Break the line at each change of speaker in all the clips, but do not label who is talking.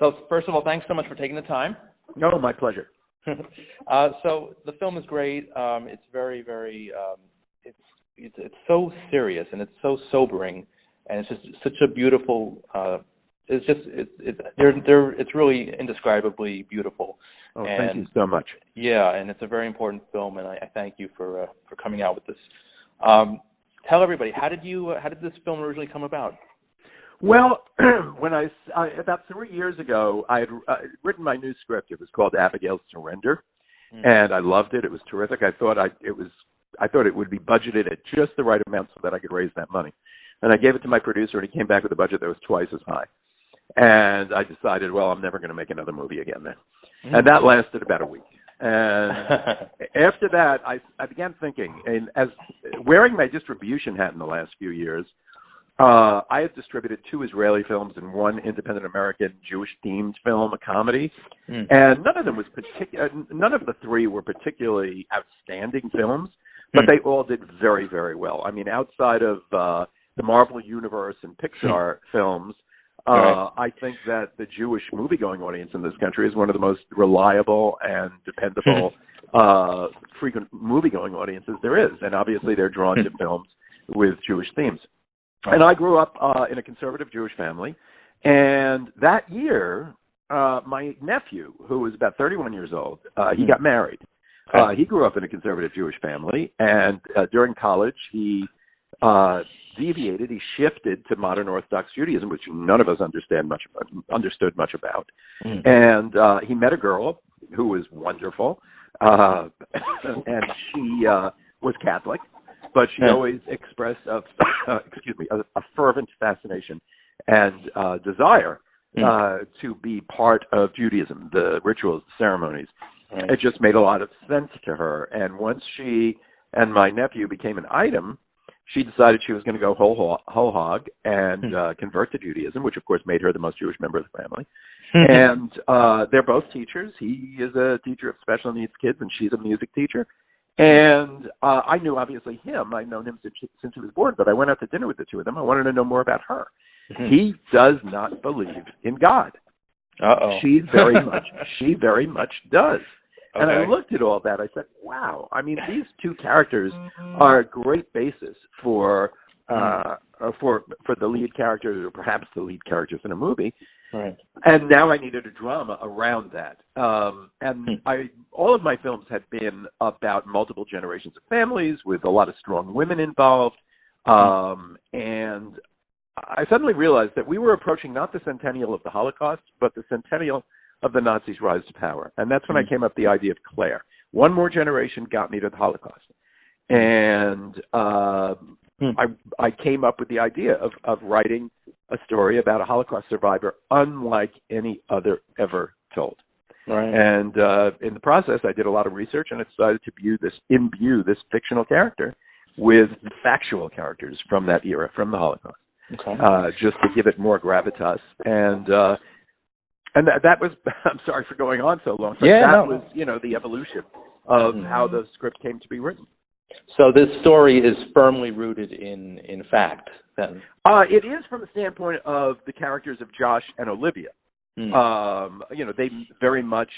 So first of all, thanks so much for taking the time.
No, my pleasure.
So the film is great. It's very, very, it's so serious and it's so sobering, and it's just such a beautiful. It's really indescribably beautiful.
Oh, thank you so much.
Yeah, and it's a very important film, and I thank you for coming out with this. Tell everybody, how did this film originally come about?
Well, when I about 3 years ago, I had written my new script. It was called Abigail's Surrender, and I loved it. It was terrific. I thought it would be budgeted at just the right amount so that I could raise that money. And I gave it to my producer, and he came back with a budget that was twice as high. And I decided, well, I'm never going to make another movie again then. And that lasted about a week. And after that, I began thinking, and as wearing my distribution hat in the last few years, I had distributed 2 Israeli films and 1 independent American Jewish-themed film, a comedy, and none of the 3 were particularly outstanding films, but they all did very, very well. I mean, outside of the Marvel Universe and Pixar films, I think that the Jewish movie-going audience in this country is one of the most reliable and dependable, frequent movie-going audiences there is, and obviously they're drawn to films with Jewish themes. And I grew up in a conservative Jewish family, and that year, my nephew, who was about 31 years old, he got married. He grew up in a conservative Jewish family, and during college, he deviated. He shifted to modern Orthodox Judaism, which none of us understood much about. And he met a girl who was wonderful, and she was Catholic. But she always expressed a fervent fascination and desire to be part of Judaism, the rituals, the ceremonies. It just made a lot of sense to her. And once she and my nephew became an item, she decided she was going to go whole hog and convert to Judaism, which of course made her the most Jewish member of the family. And they're both teachers. He is a teacher of special needs kids, and she's a music teacher. And I knew, obviously, him. I'd known him since he was born, but I went out to dinner with the 2 of them. I wanted to know more about her. He does not believe in God. She very much does. Okay. And I looked at all that. I said, wow. I mean, these 2 characters are a great basis for the lead characters, or perhaps the lead characters in a movie. Right. And now I needed a drama around that. All of my films had been about multiple generations of families with a lot of strong women involved. And I suddenly realized that we were approaching not the centennial of the Holocaust, but the centennial of the Nazis' rise to power. And that's when I came up with the idea of Claire. One more generation got me to the Holocaust. And I came up with the idea of writing a story about a Holocaust survivor unlike any other ever told. Right. And in the process, I did a lot of research, and I decided to imbue this fictional character with factual characters from that era, from the Holocaust, just to give it more gravitas. And that was, I'm sorry for going on so long, but was, the evolution of how the script came to be written.
So this story is firmly rooted in fact, then?
It is from the standpoint of the characters of Josh and Olivia. They very much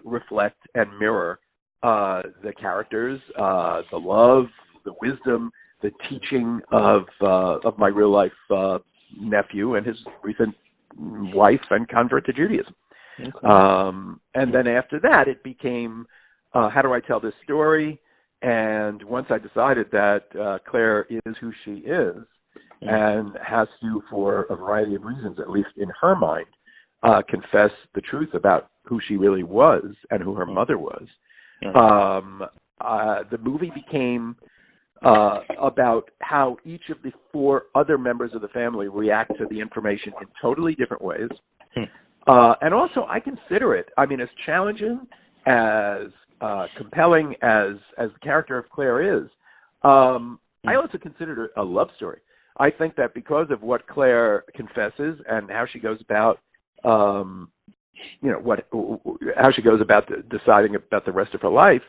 reflect and mirror the characters, the love, the wisdom, the teaching of my real life nephew and his recent wife and convert to Judaism. And then after that, it became, how do I tell this story? And once I decided that Claire is who she is and has to, for a variety of reasons, at least in her mind, confess the truth about who she really was and who her mother was, the movie became about how each of the 4 other members of the family react to the information in totally different ways. And also, I consider it, I mean, as challenging, as compelling as the character of Claire is, I also consider it a love story. I think that because of what Claire confesses and how she goes about, how she goes about deciding about the rest of her life,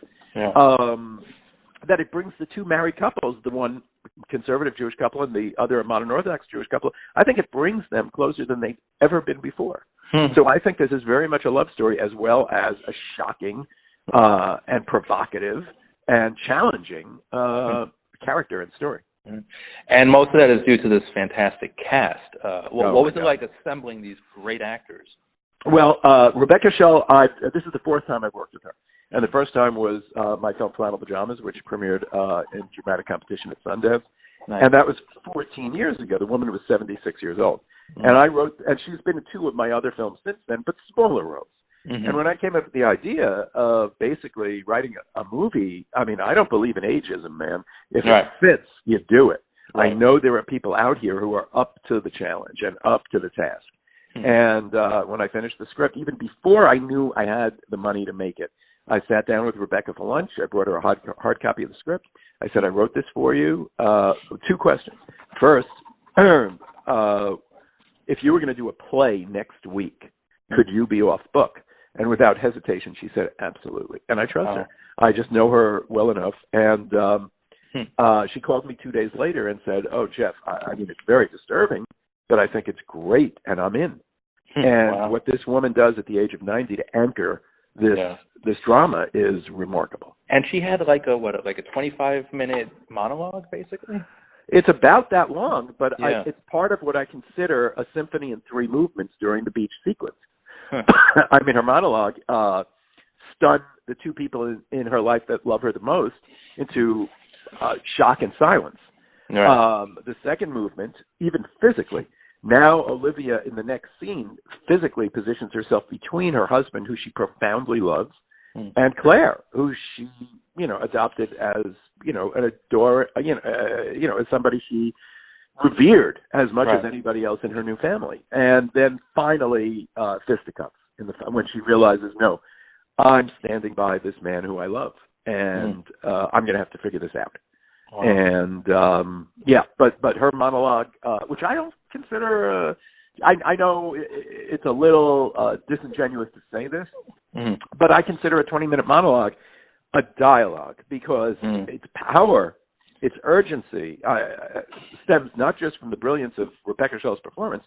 that it brings the 2 married couples, the one conservative Jewish couple and the other modern Orthodox Jewish couple, I think it brings them closer than they've ever been before. So I think this is very much a love story as well as a shocking and provocative and challenging character and story.
And most of that is due to this fantastic cast. What was it like assembling these great actors?
Well, Rebecca Shell, this is the fourth time I've worked with her. And the first time was my film Flannel Pajamas, which premiered in dramatic competition at Sundance. Nice. And that was 14 years ago. The woman was 76 years old. And I wrote, and she's been in two of my other films since then, but smaller roles. And when I came up with the idea of basically writing a movie, I mean, I don't believe in ageism, man. If it fits, you do it. I know there are people out here who are up to the challenge and up to the task. And when I finished the script, even before I knew I had the money to make it, I sat down with Rebecca for lunch. I brought her a hard copy of the script. I said, I wrote this for you. Two questions. First, if you were going to do a play next week, could you be off book? And without hesitation, she said, absolutely. And I trust her. I just know her well enough. And she called me 2 days later and said, oh, Jeff, I mean, it's very disturbing, but I think it's great, and I'm in. And what this woman does at the age of 90 to anchor this drama is remarkable.
And she had like a 25-minute monologue, basically?
It's about that long, but it's part of what I consider a symphony in three movements during the beach sequence. I mean, her monologue stunned the two people in her life that love her the most into shock and silence. The second movement, even physically, now Olivia in the next scene physically positions herself between her husband, who she profoundly loves, and Claire, who she, adopted as, an adore, as somebody she revered as much as anybody else in her new family. And then finally, fisticuffs when she realizes, no, I'm standing by this man who I love, and I'm going to have to figure this out. Wow. And but her monologue, which I don't consider, I know it's a little disingenuous to say this, but I consider a 20-minute monologue a dialogue because its power, its urgency stems not just from the brilliance of Rebecca Shell's performance,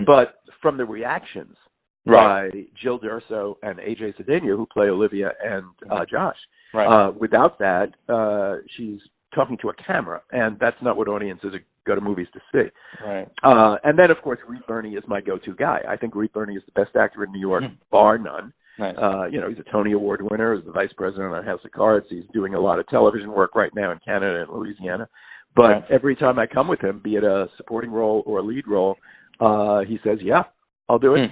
but from the reactions by Jill Durso and AJ Cedeno, who play Olivia and Josh. Without that, she's talking to a camera, and that's not what audiences go to movies to see. And then, of course, Reed Birney is my go-to guy. I think Reed Birney is the best actor in New York, bar none. He's a Tony Award winner, he's the vice president on House of Cards. He's doing a lot of television work right now in Canada and Louisiana. But every time I come with him, be it a supporting role or a lead role, he says, yeah, I'll do it.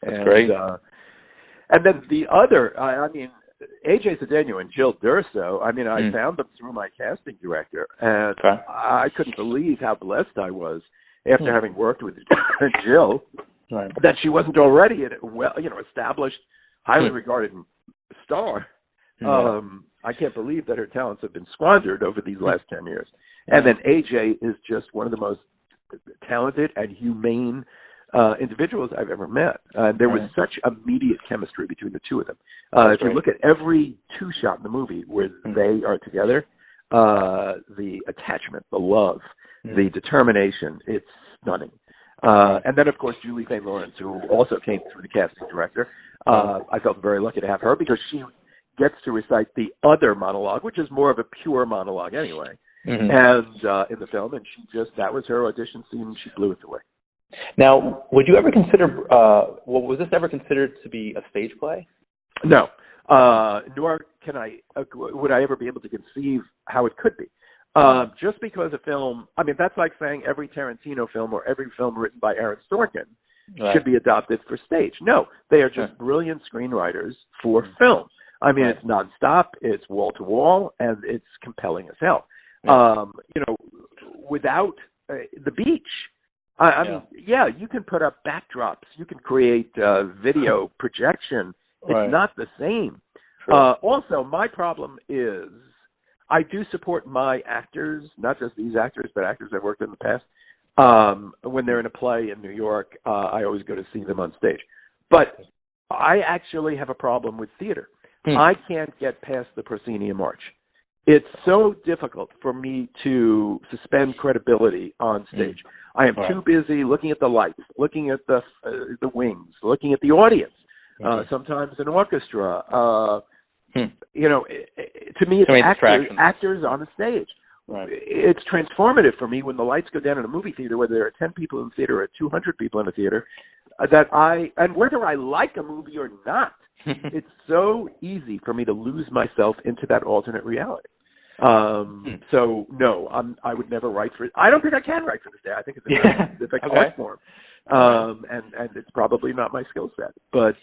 That's great.
And then the other, I mean, AJ Cedeno and Jill Durso, I mean, I found them through my casting director, and I couldn't believe how blessed I was after having worked with Jill, that she wasn't already a established, highly regarded star. I can't believe that her talents have been squandered over these last 10 years. And then AJ is just one of the most talented and humane individuals I've ever met. There was such immediate chemistry between the two of them. If you look at every two-shot in the movie where they are together, the attachment, the love, the determination, it's stunning. And then, of course, Julie Faye Lawrence, who also came through the casting director. I felt very lucky to have her because she gets to recite the other monologue, which is more of a pure monologue anyway, and in the film. And that was her audition scene. She blew it away.
Now, would you ever consider, was this ever considered to be a stage play?
No, nor would I ever be able to conceive how it could be. Just because a film, I mean, that's like saying every Tarantino film or every film written by Aaron Sorkin should be adopted for stage. No, they are just brilliant screenwriters for film. I mean, it's nonstop, it's wall-to-wall, and it's compelling as hell. Without the beach, I mean, you can put up backdrops. You can create video projection. It's not the same. Also, my problem is I do support my actors, not just these actors, but actors I've worked with in the past. When they're in a play in New York, I always go to see them on stage. But I actually have a problem with theater. I can't get past the proscenium arch. it's so difficult for me to suspend credibility on stage. I am too busy looking at the lights, looking at the wings, looking at the audience, sometimes an orchestra. You know, to me, it's actors on the stage. Right. It's transformative for me when the lights go down in a movie theater, whether there are 10 people in the theater or 200 people in the theater, and whether I like a movie or not, it's so easy for me to lose myself into that alternate reality. So no, I would never write for it. I don't think I can write for this day. I think it's a specific art form. And it's probably not my skill set, but,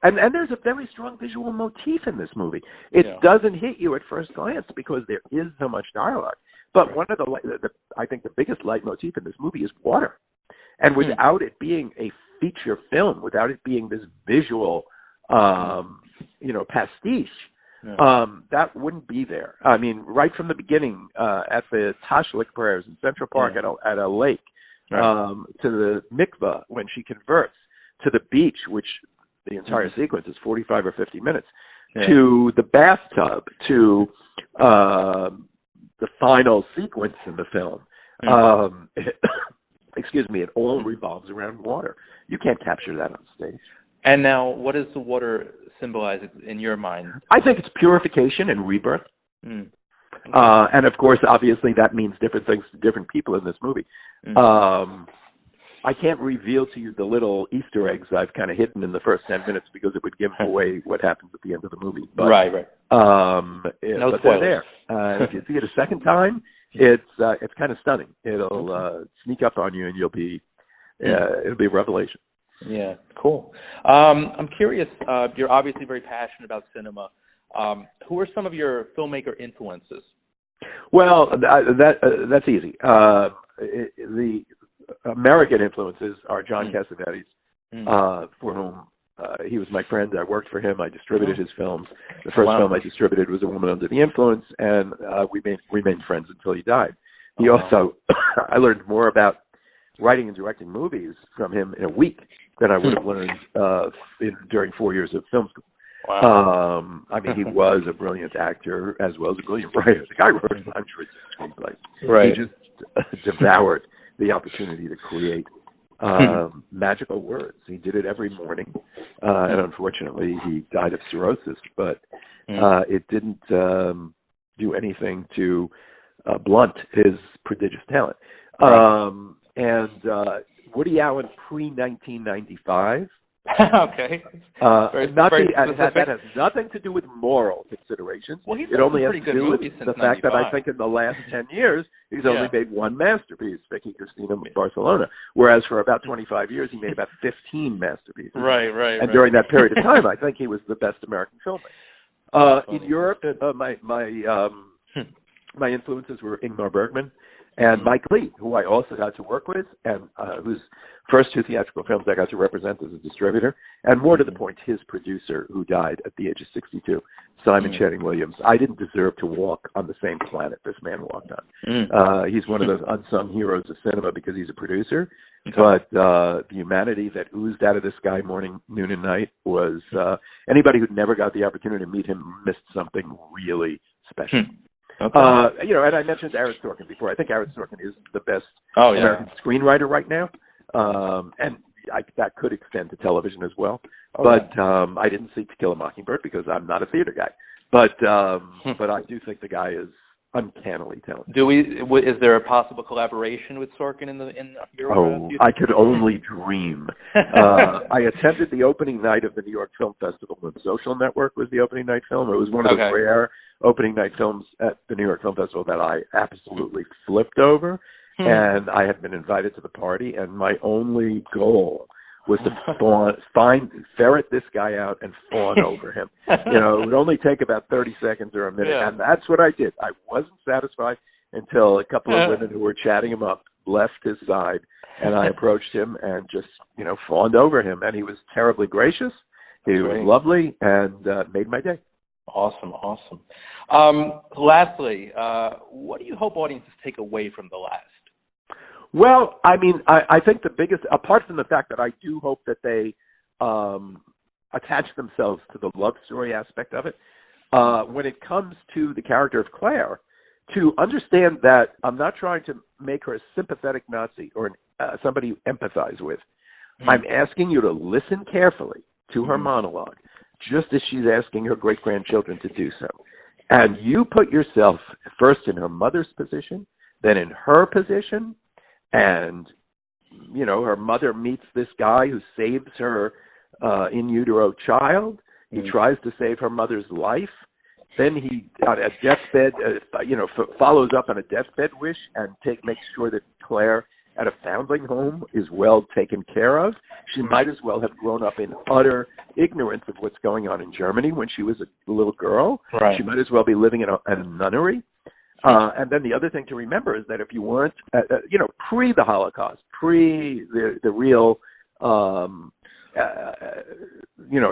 and there's a very strong visual motif in this movie. It doesn't hit you at first glance because there is so much dialogue. But one of I think the biggest leitmotif in this movie is water. And without it being a feature film, without it being this visual, pastiche, that wouldn't be there. I mean, right from the beginning, at the Tashlik prayers in Central Park at a lake, to the mikveh when she converts, to the beach, which the entire sequence is 45 or 50 minutes, to the bathtub, to the final sequence in the film. It all revolves around water. You can't capture that on stage.
And now, what does the water symbolize in your mind?
I think it's purification and rebirth. And of course, obviously, that means different things to different people in this movie. I can't reveal to you the little Easter eggs I've kind of hidden in the first 10 minutes because it would give away what happens at the end of the movie. But,
no
but
spoilers.
They're there. If you see it a second time, it's kind of stunning. It'll sneak up on you, and it'll be a revelation.
Yeah, cool. I'm curious. You're obviously very passionate about cinema. Who are some of your filmmaker influences?
Well, that's easy. The American influences are John Cassavetes, for whom he was my friend. I worked for him. I distributed his films. The first film I distributed was A Woman Under the Influence, and we remained friends until he died. He also, I learned more about writing and directing movies from him in a week than I would have learned during 4 years of film school. I mean, he was a brilliant actor as well as a brilliant writer. The guy wrote hundreds of screenplays. He just devoured the opportunity to create magical words. He did it every morning, and unfortunately, he died of cirrhosis. But it didn't do anything to blunt his prodigious talent. And Woody Allen pre-1995.
Okay.
That has nothing to do with moral considerations.
Well, he's
it only has to do with
the
fact that I think in the last 10 years, he's only made one masterpiece, Vicky Cristina Barcelona, whereas for about 25 years, he made about 15 masterpieces.
Right.
And during that period of time, I think he was the best American filmmaker. In Europe, my influences were Ingmar Bergman and Mike Leigh, who I also got to work with, and whose first two theatrical films I got to represent as a distributor, and more to the point, his producer, who died at the age of 62, Simon Channing Williams. I didn't deserve to walk on the same planet this man walked on. He's one of those unsung heroes of cinema because he's a producer, but the humanity that oozed out of this guy morning, noon, and night was anybody who'd never got the opportunity to meet him missed something really special. And I mentioned Aaron Sorkin before. I think Aaron Sorkin is the best American screenwriter right now, and that could extend to television as well. But I didn't see To Kill a Mockingbird because I'm not a theater guy. But I do think the guy is uncannily talented.
Is there a possible collaboration with Sorkin in your?
I could only dream. I attended the opening night of the New York Film Festival when Social Network was the opening night film. It was one of those rare opening night films at the New York Film Festival that I absolutely flipped over, and I had been invited to the party, and my only goal was to ferret this guy out and fawn over him. It would only take about 30 seconds or a minute, and that's what I did. I wasn't satisfied until a couple of women who were chatting him up left his side, and I approached him and just, fawned over him, and he was terribly gracious. He was lovely and made my day.
Awesome. Lastly, what do you hope audiences take away from The Last?
Well, I mean, I think the biggest, apart from the fact that I do hope that they attach themselves to the love story aspect of it, when it comes to the character of Claire, to understand that I'm not trying to make her a sympathetic Nazi or somebody you empathize with. I'm asking you to listen carefully to her monologue, just as she's asking her great-grandchildren to do so. And you put yourself first in her mother's position, then in her position, and, you know, her mother meets this guy who saves her in utero child. He tries to save her mother's life. Then he, on a deathbed, follows up on a deathbed wish and makes sure that Claire at a foundling home is well taken care of. She might as well have grown up in utter ignorance of what's going on in Germany when she was a little girl. Right. She might as well be living in a nunnery. And then the other thing to remember is that if you weren't, pre the Holocaust, pre the real,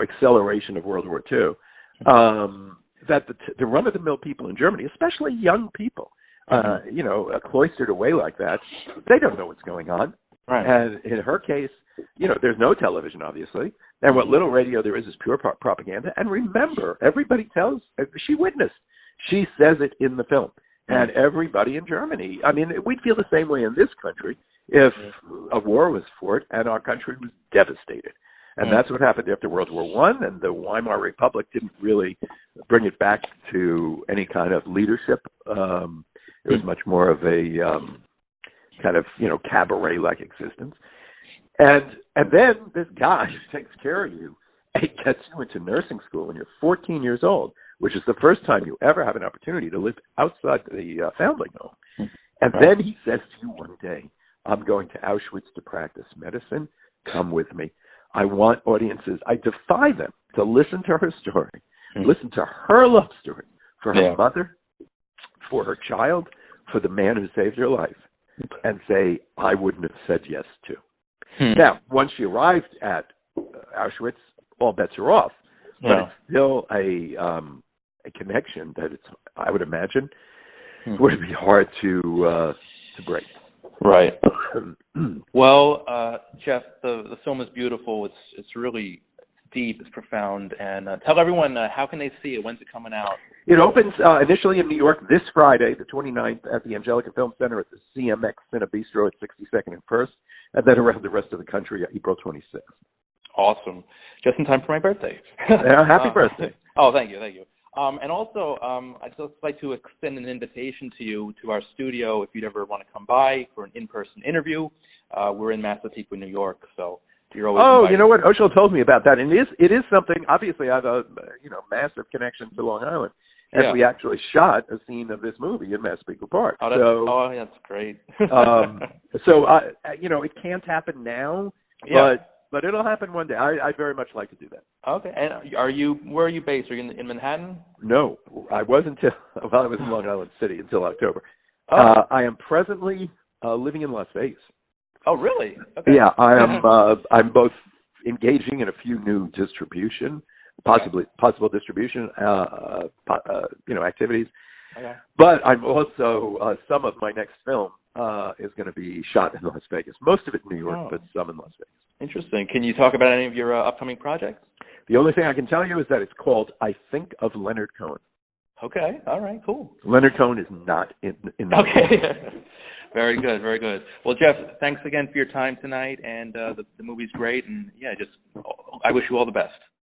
acceleration of World War II, that the run-of-the-mill people in Germany, especially young people, cloistered away like that, they don't know what's going on. Right. And in her case, there's no television, obviously, and what little radio there is pure propaganda. And remember, everybody she witnessed. She says it in the film. And everybody in Germany, I mean, we'd feel the same way in this country if a war was fought and our country was devastated. And that's what happened after World War I, and the Weimar Republic didn't really bring it back to any kind of leadership. It was much more of a kind of, cabaret-like existence. And then this guy who takes care of you and gets you into nursing school when you're 14 years old, which is the first time you ever have an opportunity to live outside the foundling home. And then he says to you one day, I'm going to Auschwitz to practice medicine. Come with me. I want audiences, I defy them to listen to her story, listen to her love story for her mother, for her child, for the man who saved her life, and say, I wouldn't have said yes to. Now, once she arrived at Auschwitz, all bets are off, but it's still a connection that I would imagine, would be hard to break.
Right. Well, Jeff, the film is beautiful. It's really deep. It's profound. And tell everyone, how can they see it? When's it coming out?
It opens initially in New York this Friday, the 29th, at the Angelica Film Center at the CMX Cinebistro at 62nd and 1st, and then around the rest of the country April 26th.
Awesome. Just in time for my birthday.
Happy birthday.
Oh, thank you. And also, I'd just like to extend an invitation to you, to our studio, if you'd ever want to come by for an in-person interview. We're in Massapequa, New York, so you're always invited.
You know what? Oshel told me about that, and it is something. Obviously, I have a massive connection to Long Island, as we actually shot a scene of this movie in Massapequa Park.
That's great.
It can't happen now,
yeah.
But it'll happen one day. I'd very much like to do that.
Okay. And where are you based? Are you in Manhattan?
No, I was I was in Long Island City until October. I am presently living in Las Vegas.
Oh, really? Okay.
Yeah, I am. I'm both engaging in a few new possible distribution, activities. Okay. But I'm also some of my next film is going to be shot in Las Vegas. Most of it in New York, but some in Las Vegas.
Interesting. Can you talk about any of your upcoming projects?
The only thing I can tell you is that it's called I Think of Leonard Cohen.
Okay. All right. Cool.
Leonard Cohen is not in the
Okay. Very good. Very good. Well, Jeff, thanks again for your time tonight, and the movie's great, and I wish you all the best.